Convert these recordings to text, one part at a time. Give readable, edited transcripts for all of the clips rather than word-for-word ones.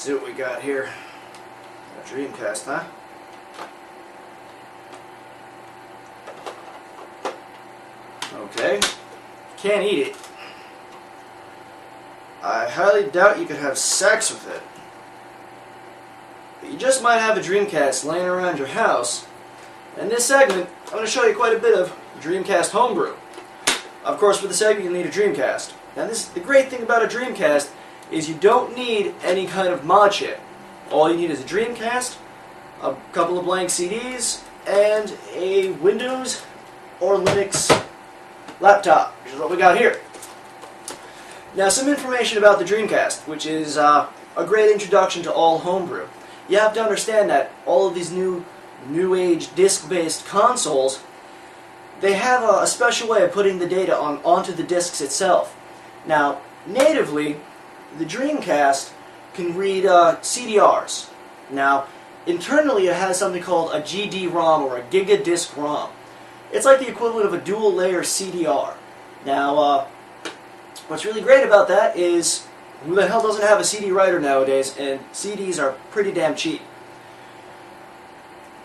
Let's see what we got here. A Dreamcast, huh? Okay. Can't eat it. I highly doubt you could have sex with it. But you just might have a Dreamcast laying around your house. In this segment, I'm going to show you quite a bit of Dreamcast homebrew. Of course, for the segment, you'll need a Dreamcast. Now, the great thing about a Dreamcast is you don't need any kind of mod chip. All you need is a Dreamcast, a couple of blank CDs, and a Windows or Linux laptop, which is what we got here. Now, some information about the Dreamcast, which is a great introduction to all homebrew. You have to understand that all of these new age disc-based consoles, they have a special way of putting the data onto the discs itself. Now, natively, the Dreamcast can read CDRs. Now, internally it has something called a GD-ROM or a Giga-Disc ROM. It's like the equivalent of a dual-layer CDR. Now, what's really great about that is who the hell doesn't have a CD writer nowadays, and CDs are pretty damn cheap.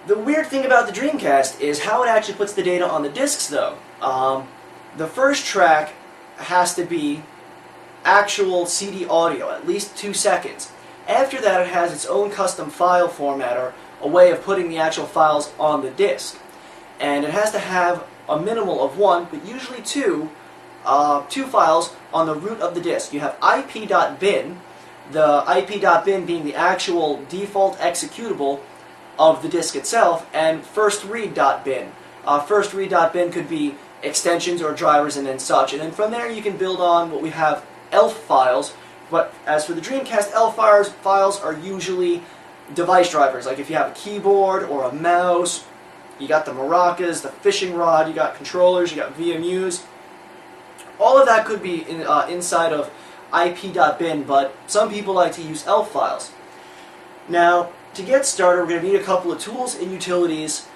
The weird thing about the Dreamcast is how it actually puts the data on the discs, though. The first track has to be actual CD audio, at least 2 seconds. After that, it has its own custom file formatter, a way of putting the actual files on the disc. And it has to have a minimal of 1, but usually 2 files on the root of the disc. You have ip.bin, the ip.bin being the actual default executable of the disc itself, and firstread.bin. Firstread.bin could be extensions or drivers and then such. And then from there you can build on what we have ELF files, but as for the Dreamcast, ELF files are usually device drivers. Like if you have a keyboard or a mouse, you got the maracas, the fishing rod, you got controllers, you got VMUs. All of that could be inside of ip.bin, but some people like to use ELF files. Now, to get started, we're going to need a couple of tools and utilities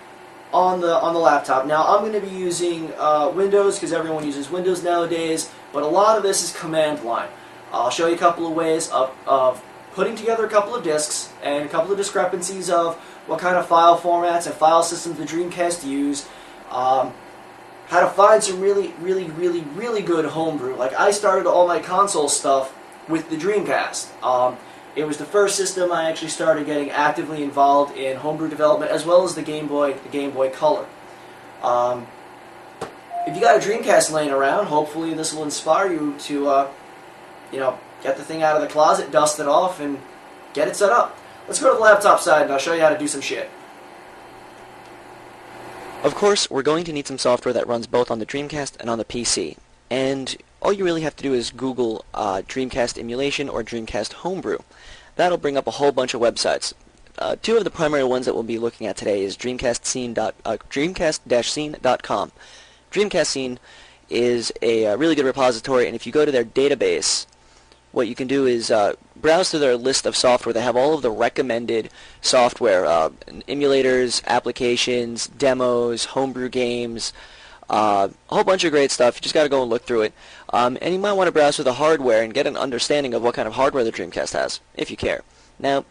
on the laptop. Now, I'm going to be using Windows because everyone uses Windows nowadays, but a lot of this is command line. I'll show you a couple of ways of putting together a couple of disks and a couple of discrepancies of what kind of file formats and file systems the Dreamcast use. How to find some really good homebrew. Like, I started all my console stuff with the Dreamcast. It was the first system I actually started getting actively involved in homebrew development, as well as the Game Boy Color. If you got a Dreamcast laying around, hopefully this will inspire you to, get the thing out of the closet, dust it off, and get it set up. Let's go to the laptop side, and I'll show you how to do some shit. Of course, we're going to need some software that runs both on the Dreamcast and on the PC. And all you really have to do is Google Dreamcast emulation or Dreamcast homebrew. That'll bring up a whole bunch of websites. Two of the primary ones that we'll be looking at today is Dreamcast-scene.com. Dreamcast Scene is a really good repository, and if you go to their database, what you can do is browse through their list of software. They have all of the recommended software, emulators, applications, demos, homebrew games, a whole bunch of great stuff. You just got to go and look through it. And you might want to browse through the hardware and get an understanding of what kind of hardware the Dreamcast has, if you care. Now,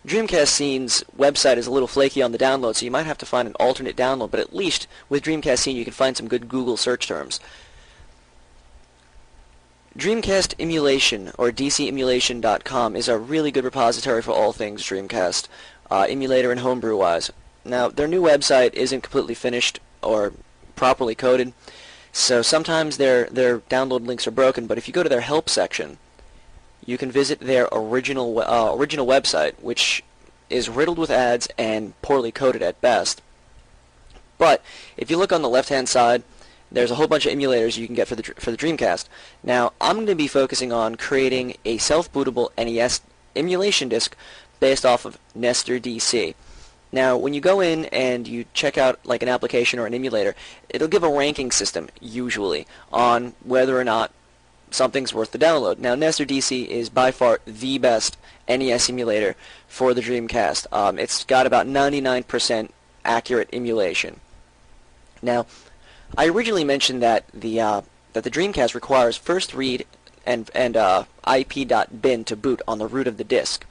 Dreamcast Scene's website is a little flaky on the download, so you might have to find an alternate download, but at least with Dreamcast Scene you can find some good Google search terms. Dreamcast Emulation, or DCEmulation.com, is a really good repository for all things Dreamcast, emulator and homebrew-wise. Now, their new website isn't completely finished or properly coded. So sometimes their download links are broken, but if you go to their help section, you can visit their original website, which is riddled with ads and poorly coded at best. But if you look on the left-hand side, there's a whole bunch of emulators you can get for the Dreamcast. Now, I'm going to be focusing on creating a self-bootable NES emulation disk based off of Nestor DC. Now, when you go in and you check out like an application or an emulator, it'll give a ranking system, usually, on whether or not something's worth the download. Now, Nestor DC is by far the best NES emulator for the Dreamcast. It's got about 99% accurate emulation. Now, I originally mentioned that the Dreamcast requires first read and IP.bin to boot on the root of the disk.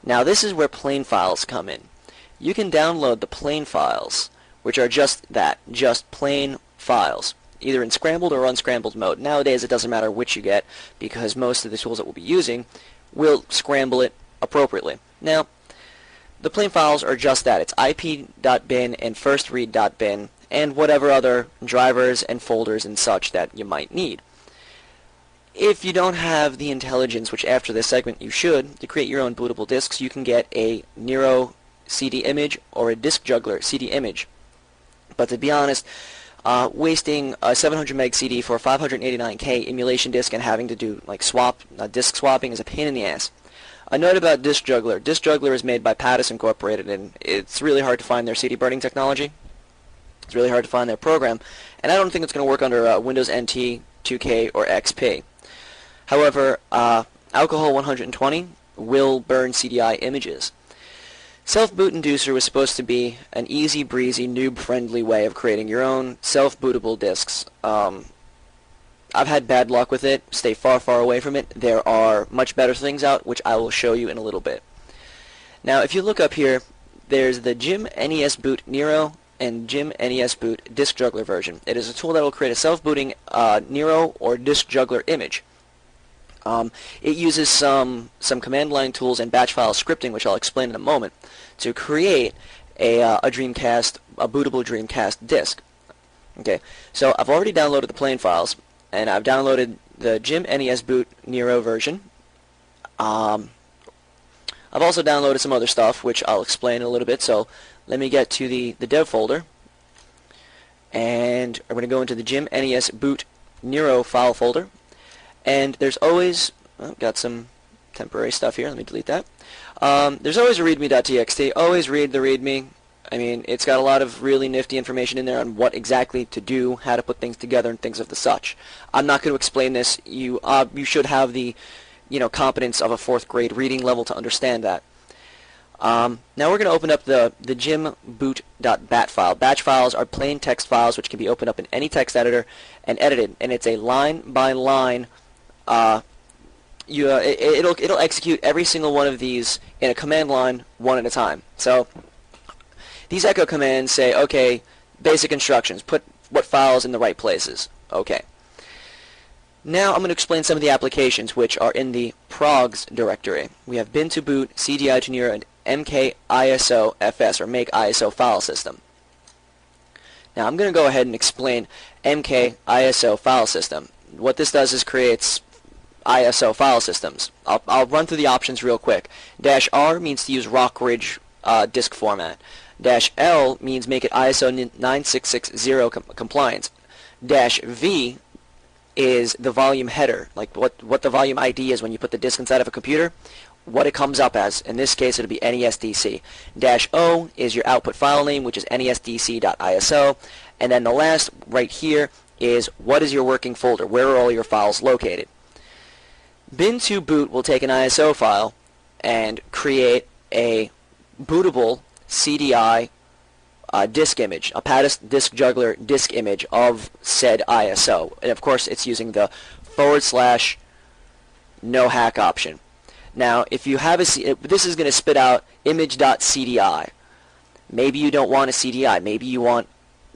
Now, this is where plain files come in. You can download the plain files, which are just that, just plain files, either in scrambled or unscrambled mode. Nowadays, it doesn't matter which you get, because most of the tools that we'll be using will scramble it appropriately. Now, the plain files are just that. It's IP.bin and firstread.bin, and whatever other drivers and folders and such that you might need. If you don't have the intelligence, which after this segment you should, to create your own bootable disks, you can get a Nero CD image or a Disk Juggler CD image. But to be honest, wasting a 700 meg CD for a 589K emulation disk and having to do like disk swapping is a pain in the ass. A note about Disk Juggler. Disk Juggler is made by Pattis Incorporated, and it's really hard to find their CD burning technology. It's really hard to find their program, and I don't think it's going to work under Windows NT, 2K, or XP. However, Alcohol 120 will burn CDI images. Self-Boot Inducer was supposed to be an easy breezy, noob-friendly way of creating your own self-bootable disks. I've had bad luck with it. Stay far, far away from it. There are much better things out, which I will show you in a little bit. Now, if you look up here, there's the Jim NES Boot Nero and Jim NES Boot Disk Juggler version. It is a tool that will create a self-booting Nero or Disk Juggler image. It uses some command line tools and batch file scripting, which I'll explain in a moment, to create a bootable Dreamcast disk. Okay, so I've already downloaded the plain files, and I've downloaded the Jim NES Boot Nero version. I've also downloaded some other stuff, which I'll explain in a little bit. So let me get to the dev folder, and I'm going to go into the Jim NES Boot Nero file folder. And there's always, got some temporary stuff here, let me delete that. There's always a readme.txt, always read the readme. I mean, it's got a lot of really nifty information in there on what exactly to do, how to put things together, and things of the such. I'm not going to explain this. You should have the, competence of a 4th grade reading level to understand that. Now we're going to open up the jimboot.bat file. Batch files are plain text files which can be opened up in any text editor and edited, and it's a line-by-line. It'll execute every single one of these in a command line, one at a time. So these echo commands say, okay, basic instructions, put what files in the right places. Okay. Now I'm going to explain some of the applications which are in the progs directory. We have bin to boot, CDI to Nero, and MKISO FS, or make ISO file system. Now I'm going to go ahead and explain MKISO file system. What this does is creates ISO file systems. I'll run through the options real quick. -R means to use Rockridge disk format. -L means make it ISO 9660 compliant. -V is the volume header, like what the volume ID is when you put the disk inside of a computer, what it comes up as. In this case, it'll be NESDC. -O is your output file name, which is nesdc.iso. And then the last right here is what is your working folder, where are all your files located. Bin to boot will take an ISO file and create a bootable CDI disk image, a Pattis Disk Juggler disk image of said ISO. And of course it's using the /no hack option. Now if you have this is going to spit out image.cdi. Maybe you don't want a CDI, maybe you want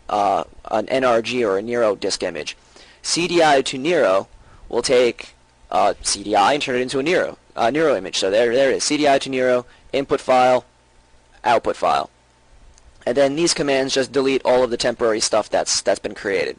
an NRG or a Nero disk image. CDI to Nero will take CDI and turn it into a Nero image. So there it is, CDI to Nero, input file, output file. And then these commands just delete all of the temporary stuff that's been created.